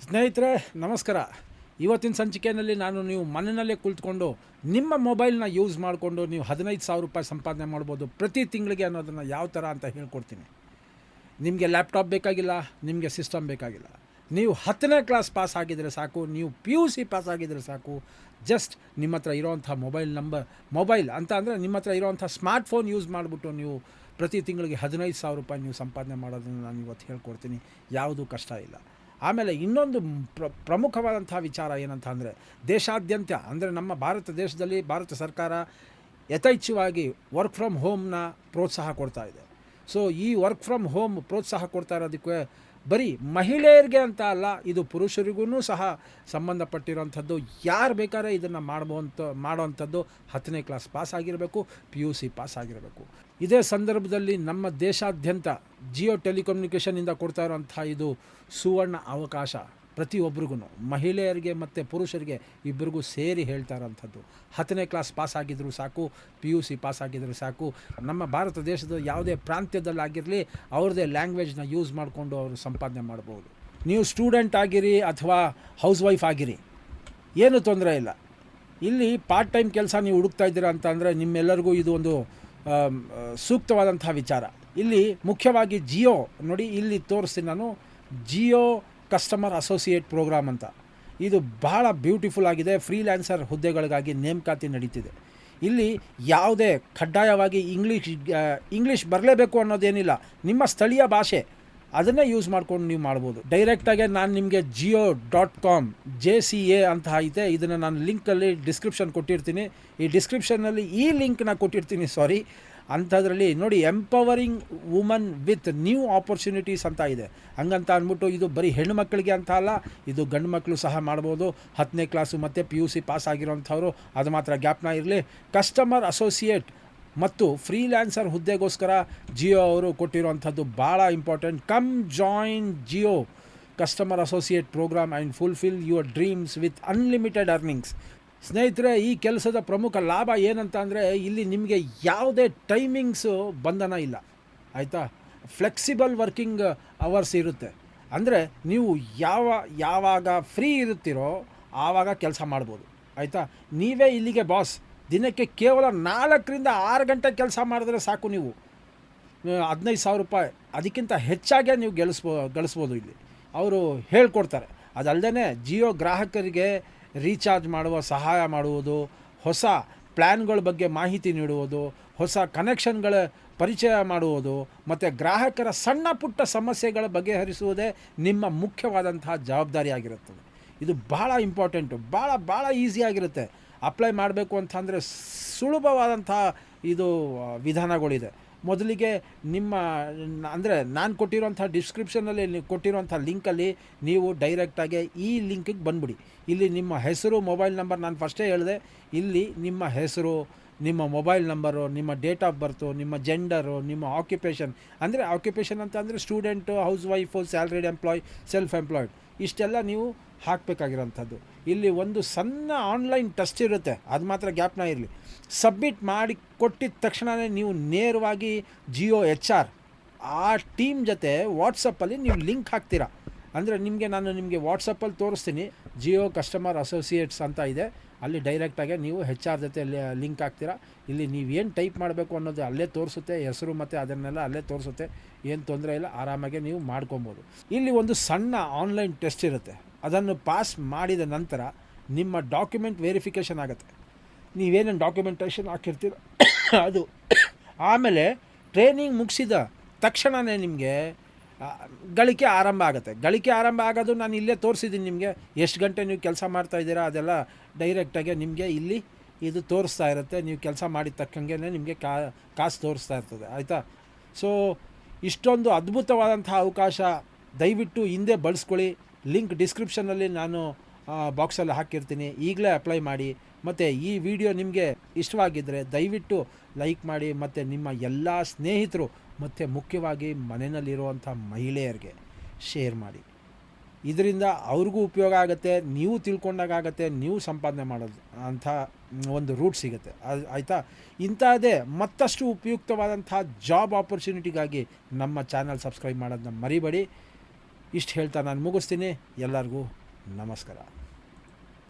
ಸ್ನೇಹಿತರೆ ನಮಸ್ಕಾರ. ಇವತ್ತಿನ ಸಂಚಿಕೆಯಲ್ಲಿ ನೀವು ಮನೆಯಲ್ಲೇ ಕುಳಿತುಕೊಂಡು ನಿಮ್ಮ ಮೊಬೈಲ್ನ ಯೂಸ್ ಮಾಡಿಕೊಂಡು ನೀವು 15,000 ರೂಪಾಯಿ ಸಂಪಾದನೆ ಮಾಡ್ಬೋದು ಪ್ರತಿ ತಿಂಗಳಿಗೆ ಅನ್ನೋದನ್ನು ಯಾವ ಥರ ಅಂತ ಹೇಳ್ಕೊಡ್ತೀನಿ. ನಿಮಗೆ ಲ್ಯಾಪ್ಟಾಪ್ ಬೇಕಾಗಿಲ್ಲ, ನಿಮಗೆ ಸಿಸ್ಟಮ್ ಬೇಕಾಗಿಲ್ಲ. ನೀವು 10ನೇ ಕ್ಲಾಸ್ ಪಾಸ್ ಆಗಿದ್ದರೆ ಸಾಕು, ನೀವು PUC ಪಾಸ್ ಆಗಿದ್ದರೆ ಸಾಕು. ಜಸ್ಟ್ ನಿಮ್ಮ ಹತ್ರ ಇರೋವಂಥ ಮೊಬೈಲ್ ಅಂತ ಅಂದರೆ ನಿಮ್ಮ ಹತ್ರ ಇರೋವಂಥ ಸ್ಮಾರ್ಟ್ಫೋನ್ ಯೂಸ್ ಮಾಡಿಬಿಟ್ಟು ನೀವು ಪ್ರತಿ ತಿಂಗಳಿಗೆ 15,000 ರೂಪಾಯಿ ನೀವು ಸಂಪಾದನೆ ಮಾಡೋದನ್ನು ನಾನು ಇವತ್ತು ಹೇಳ್ಕೊಡ್ತೀನಿ. ಯಾವುದೂ ಕಷ್ಟ ಇಲ್ಲ. ಆಮೇಲೆ ಇನ್ನೊಂದು ಪ್ರಮುಖವಾದಂಥ ವಿಚಾರ ಏನಂತ ಅಂದರೆ, ದೇಶಾದ್ಯಂತ ಅಂದರೆ ನಮ್ಮ ಭಾರತ ದೇಶದಲ್ಲಿ ಭಾರತ ಸರ್ಕಾರ ಯಥೇಚ್ಛವಾಗಿ ವರ್ಕ್ ಫ್ರಮ್ ಹೋಮ್ನ ಪ್ರೋತ್ಸಾಹ ಕೊಡ್ತಾ ಇದೆ. ಸೊ ಈ ವರ್ಕ್ ಫ್ರಮ್ ಹೋಮ್ ಪ್ರೋತ್ಸಾಹ ಕೊಡ್ತಾ ಇರೋದಕ್ಕೆ ಬರೀ ಮಹಿಳೆಯರಿಗೆ ಅಂತ ಅಲ್ಲ, ಇದು ಪುರುಷರಿಗೂ ಸಹ ಸಂಬಂಧಪಟ್ಟಿರೋಂಥದ್ದು. ಯಾರು ಬೇಕಾದ್ರೆ ಇದನ್ನು ಮಾಡೋವಂಥದ್ದು 10ನೇ ಕ್ಲಾಸ್ ಪಾಸ್ ಆಗಿರಬೇಕು, PUC ಪಾಸ್ ಆಗಿರಬೇಕು. ಇದೇ ಸಂದರ್ಭದಲ್ಲಿ ನಮ್ಮ ದೇಶಾದ್ಯಂತ ಜಿಯೋ ಟೆಲಿಕಮ್ಯುನಿಕೇಷನಿಂದ ಕೊಡ್ತಾ ಇರೋಂಥ ಇದು ಸುವರ್ಣ ಅವಕಾಶ. ಪ್ರತಿಯೊಬ್ಬರಿಗೂ, ಮಹಿಳೆಯರಿಗೆ ಮತ್ತು ಪುರುಷರಿಗೆ ಇಬ್ಬರಿಗೂ ಸೇರಿ ಹೇಳ್ತಾ ಇರೋಂಥದ್ದು. 10ನೇ ಕ್ಲಾಸ್ ಪಾಸ್ ಆಗಿದ್ದರೂ ಸಾಕು, PUC ಪಾಸ್ ಆಗಿದ್ದರೂ ಸಾಕು. ನಮ್ಮ ಭಾರತ ದೇಶದ ಯಾವುದೇ ಪ್ರಾಂತ್ಯದಲ್ಲಾಗಿರಲಿ ಅವ್ರದ್ದೇ ಲ್ಯಾಂಗ್ವೇಜ್ನ ಯೂಸ್ ಮಾಡಿಕೊಂಡು ಅವರು ಸಂಪಾದನೆ ಮಾಡ್ಬೋದು. ನೀವು ಸ್ಟೂಡೆಂಟ್ ಆಗಿರಿ ಅಥವಾ ಹೌಸ್ ವೈಫ್ ಆಗಿರಿ, ಏನೂ ತೊಂದರೆ ಇಲ್ಲ. ಇಲ್ಲಿ ಪಾರ್ಟ್ ಟೈಮ್ ಕೆಲಸ ನೀವು ಹುಡುಕ್ತಾ ಇದ್ದೀರಾ ಅಂತ ಅಂದರೆ ನಿಮ್ಮೆಲ್ಲರಿಗೂ ಇದು ಒಂದು ಸೂಕ್ತವಾದಂಥ ವಿಚಾರ. ಇಲ್ಲಿ ಮುಖ್ಯವಾಗಿ ಜಿಯೋ ನೋಡಿ, ಇಲ್ಲಿ ತೋರಿಸ್ತೀನಿ ನಾನು, ಜಿಯೋ ಕಸ್ಟಮರ್ ಅಸೋಸಿಯೇಟ್ ಪ್ರೋಗ್ರಾಮ್ ಅಂತ. ಇದು ಬಹಳ ಬ್ಯೂಟಿಫುಲ್ ಆಗಿದೆ. ಫ್ರೀಲ್ಯಾನ್ಸರ್ ಹುದ್ದೆಗಳಿಗಾಗಿ ನೇಮಕಾತಿ ನಡೀತಿದೆ. ಇಲ್ಲಿ ಯಾವುದೇ ಕಡ್ಡಾಯವಾಗಿ ಇಂಗ್ಲೀಷ್ ಬರಲೇಬೇಕು ಅನ್ನೋದೇನಿಲ್ಲ. ನಿಮ್ಮ ಸ್ಥಳೀಯ ಭಾಷೆ ಅದನ್ನೇ ಯೂಸ್ ಮಾಡ್ಕೊಂಡು ನೀವು ಮಾಡ್ಬೋದು. ಡೈರೆಕ್ಟಾಗೆ ನಾನು ನಿಮಗೆ jio.com JCA ಅಂತ ಐತೆ, ಇದನ್ನು ನಾನು ಲಿಂಕಲ್ಲಿ ಡಿಸ್ಕ್ರಿಪ್ಷನ್ ಕೊಟ್ಟಿರ್ತೀನಿ. ಈ ಡಿಸ್ಕ್ರಿಪ್ಷನ್ನಲ್ಲಿ ಈ ಲಿಂಕ್ನ ಕೊಟ್ಟಿರ್ತೀನಿ, ಅಂಥದ್ರಲ್ಲಿ ನೋಡಿ, empowering woman with new opportunities ಅಂತ ಇದೆ. ಹಂಗಂತ ಅಂದ್ಬಿಟ್ಟು ಇದು ಬರೀ ಹೆಣ್ಣು ಮಕ್ಕಳಿಗೆ ಅಂತ ಅಲ್ಲ, ಇದು ಗಂಡು ಮಕ್ಕಳು ಸಹ ಮಾಡ್ಬೋದು. 10ನೇ ಕ್ಲಾಸು ಮತ್ತು PUC ಪಾಸ್ ಆಗಿರೋಂಥವ್ರು, ಅದು ಮಾತ್ರ ಗ್ಯಾಪ್ನ ಇರಲಿ. ಕಸ್ಟಮರ್ ಅಸೋಸಿಯೇಟ್ ಮತ್ತು ಫ್ರೀಲ್ಯಾನ್ಸರ್ ಹುದ್ದೆಗೋಸ್ಕರ ಜಿಯೋ ಅವರು ಕೊಟ್ಟಿರುವಂಥದ್ದು ಭಾಳ important. Come join Jio customer associate programme and fulfil your dreams with unlimited earnings. ಸ್ನೇಹಿತರೆ, ಈ ಕೆಲಸದ ಪ್ರಮುಖ ಲಾಭ ಏನಂತ ಅಂದರೆ, ಇಲ್ಲಿ ನಿಮಗೆ ಯಾವುದೇ ಟೈಮಿಂಗ್ಸು ಬಂಧನ ಇಲ್ಲ, ಆಯಿತಾ. ಫ್ಲೆಕ್ಸಿಬಲ್ ವರ್ಕಿಂಗ್ ಅವರ್ಸ್ ಇರುತ್ತೆ. ಅಂದರೆ ನೀವು ಯಾವಾಗ ಫ್ರೀ ಇರುತ್ತೀರೋ ಆವಾಗ ಕೆಲಸ ಮಾಡ್ಬೋದು, ಆಯಿತಾ. ನೀವೇ ಇಲ್ಲಿಗೆ ಬಾಸ್. ದಿನಕ್ಕೆ ಕೇವಲ 4ರಿಂದ 6 ಗಂಟೆ ಕೆಲಸ ಮಾಡಿದ್ರೆ ಸಾಕು, ನೀವು 15,000 ರೂಪಾಯಿ ಅದಕ್ಕಿಂತ ಹೆಚ್ಚಾಗೆ ನೀವು ಗಳಿಸ್ಬೋದು. ಇಲ್ಲಿ ಅವರು ಹೇಳ್ಕೊಡ್ತಾರೆ. ಅದಲ್ಲದೆ ಜಿಯೋ ಗ್ರಾಹಕರಿಗೆ ರೀಚಾರ್ಜ್ ಮಾಡುವ ಸಹಾಯ ಮಾಡುವುದು, ಹೊಸ ಪ್ಲ್ಯಾನ್ಗಳ ಬಗ್ಗೆ ಮಾಹಿತಿ ನೀಡುವುದು, ಹೊಸ ಕನೆಕ್ಷನ್ಗಳ ಪರಿಚಯ ಮಾಡುವುದು ಮತ್ತು ಗ್ರಾಹಕರ ಸಣ್ಣ ಪುಟ್ಟ ಸಮಸ್ಯೆಗಳ ಬಗೆಹರಿಸುವುದೇ ನಿಮ್ಮ ಮುಖ್ಯವಾದಂತಹ ಜವಾಬ್ದಾರಿಯಾಗಿರುತ್ತದೆ. ಇದು ಭಾಳ ಇಂಪಾರ್ಟೆಂಟು, ಭಾಳ ಈಸಿಯಾಗಿರುತ್ತೆ. ಅಪ್ಲೈ ಮಾಡಬೇಕು ಅಂತಂದರೆ ಸುಲಭವಾದಂಥ ಇದು ವಿಧಾನಗಳಿದೆ. ಮೊದಲಿಗೆ ಅಂದರೆ ನಾನು ಕೊಟ್ಟಿರೋಂಥ ಡಿಸ್ಕ್ರಿಪ್ಷನಲ್ಲಿ ಕೊಟ್ಟಿರೋಂಥ ಲಿಂಕಲ್ಲಿ ನೀವು ಡೈರೆಕ್ಟಾಗಿ ಈ ಲಿಂಕಿಗೆ ಬಂದುಬಿಡಿ. ಇಲ್ಲಿ ನಿಮ್ಮ ಹೆಸರು, ಮೊಬೈಲ್ ನಂಬರ್, ನಾನು ಫಸ್ಟೇ ಹೇಳಿದೆ, ಇಲ್ಲಿ ನಿಮ್ಮ ಹೆಸರು, ನಿಮ್ಮ ಮೊಬೈಲ್ ನಂಬರು, ನಿಮ್ಮ ಡೇಟ್ ಆಫ್ ಬರ್ತು, ನಿಮ್ಮ ಜೆಂಡರು, ನಿಮ್ಮ ಆಕ್ಯುಪೇಷನ್ ಅಂತ ಅಂದರೆ student, housewife, salaried employee, self employed, ಇಷ್ಟೆಲ್ಲ ನೀವು ಹಾಕಬೇಕಾಗಿರೋಂಥದ್ದು. ಇಲ್ಲಿ ಒಂದು ಸಣ್ಣ ಆನ್ಲೈನ್ ಟೆಸ್ಟ್ ಇರುತ್ತೆ, ಅದು ಮಾತ್ರ ಗ್ಯಾಪ್ನ ಇರಲಿ. ಸಬ್ಮಿಟ್ ಮಾಡಿ ಕೊಟ್ಟಿದ್ದ ತಕ್ಷಣವೇ ನೀವು ನೇರವಾಗಿ ಜಿಯೋ HR ಆ ಟೀಮ್ ಜೊತೆ ವಾಟ್ಸಪ್ಪಲ್ಲಿ ನೀವು ಲಿಂಕ್ ಹಾಕ್ತೀರಾ. ಅಂದರೆ ನಾನು ನಿಮಗೆ ವಾಟ್ಸಪ್ಪಲ್ಲಿ ತೋರಿಸ್ತೀನಿ. ಜಿಯೋ ಕಸ್ಟಮರ್ ಅಸೋಸಿಯೇಟ್ಸ್ ಅಂತ ಇದೆ, ಅಲ್ಲಿ ಡೈರೆಕ್ಟಾಗಿ ನೀವು HR ಜೊತೆ ಲಿಂಕ್ ಹಾಕ್ತೀರಾ. ಇಲ್ಲಿ ನೀವೇನು ಟೈಪ್ ಮಾಡಬೇಕು ಅನ್ನೋದು ಅಲ್ಲೇ ತೋರಿಸುತ್ತೆ, ಹೆಸರು ಮತ್ತು ಅದನ್ನೆಲ್ಲ ಅಲ್ಲೇ ತೋರಿಸುತ್ತೆ. ಏನು ತೊಂದರೆ ಇಲ್ಲ, ಆರಾಮಾಗೆ ನೀವು ಮಾಡ್ಕೊಬೋದು. ಇಲ್ಲಿ ಒಂದು ಸಣ್ಣ ಆನ್ಲೈನ್ ಟೆಸ್ಟ್ ಇರುತ್ತೆ, ಅದನ್ನು ಪಾಸ್ ಮಾಡಿದ ನಂತರ ನಿಮ್ಮ ಡಾಕ್ಯುಮೆಂಟ್ ವೆರಿಫಿಕೇಷನ್ ಆಗುತ್ತೆ. ನೀವೇನೇನು ಡಾಕ್ಯುಮೆಂಟೇಷನ್ ಹಾಕಿರ್ತೀರ ಅದು. ಆಮೇಲೆ ಟ್ರೈನಿಂಗ್ ಮುಗಿಸಿದ ತಕ್ಷಣವೇ ನಿಮಗೆ ಗಳಿಕೆ ಆರಂಭ ಆಗುತ್ತೆ. ಗಳಿಕೆ ಆರಂಭ ಆಗೋದು ನಾನು ಇಲ್ಲೇ ತೋರಿಸಿದ್ದೀನಿ ನಿಮಗೆ. ಎಷ್ಟು ಗಂಟೆ ನೀವು ಕೆಲಸ ಮಾಡ್ತಾಯಿದ್ದೀರಾ ಅದೆಲ್ಲ ಡೈರೆಕ್ಟಾಗಿ ನಿಮಗೆ ಇಲ್ಲಿ ಇದು ತೋರಿಸ್ತಾ ಇರುತ್ತೆ. ನೀವು ಕೆಲಸ ಮಾಡಿದ ತಕ್ಕಂಗೆ ನಿಮಗೆ ಕಾಸು ತೋರಿಸ್ತಾ ಇರ್ತದೆ, ಆಯಿತಾ. ಸೊ ಇಷ್ಟೊಂದು ಅದ್ಭುತವಾದಂಥ ಅವಕಾಶ ದಯವಿಟ್ಟು ಹಿಂದೆ ಬಳಸ್ಕೊಳ್ಳಿ. ಲಿಂಕ್ ಡಿಸ್ಕ್ರಿಪ್ಷನಲ್ಲಿ ನಾನು ಬಾಕ್ಸಲ್ಲಿ ಹಾಕಿರ್ತೀನಿ. ಈಗಲೇ ಅಪ್ಲೈ ಮಾಡಿ. ಮತ್ತು ಈ ವಿಡಿಯೋ ನಿಮಗೆ ಇಷ್ಟವಾಗಿದ್ದರೆ ದಯವಿಟ್ಟು ಲೈಕ್ ಮಾಡಿ, ಮತ್ತು ನಿಮ್ಮ ಎಲ್ಲ ಸ್ನೇಹಿತರು ಮತ್ತು ಮುಖ್ಯವಾಗಿ ಮನೆಯಲ್ಲಿರುವಂಥ ಮಹಿಳೆಯರಿಗೆ ಶೇರ್ ಮಾಡಿ. ಇದರಿಂದ ಅವ್ರಿಗೂ ಉಪಯೋಗ ಆಗುತ್ತೆ, ನೀವು ತಿಳ್ಕೊಂಡಾಗುತ್ತೆ, ನೀವು ಸಂಪಾದನೆ ಮಾಡೋದು ಅಂಥ ಒಂದು ರೂಟ್ ಸಿಗುತ್ತೆ, ಆಯಿತಾ. ಇಂಥದ್ದೇ ಮತ್ತಷ್ಟು ಉಪಯುಕ್ತವಾದಂಥ ಜಾಬ್ ಆಪರ್ಚುನಿಟಿಗಾಗಿ ನಮ್ಮ ಚಾನಲ್ ಸಬ್ಸ್ಕ್ರೈಬ್ ಮಾಡೋದನ್ನ ಮರಿಬೇಡಿ. ಇಷ್ಟು ಹೇಳ್ತಾ ನಾನು ಮುಗಿಸ್ತೀನಿ. ಎಲ್ಲರಿಗೂ ನಮಸ್ಕಾರ.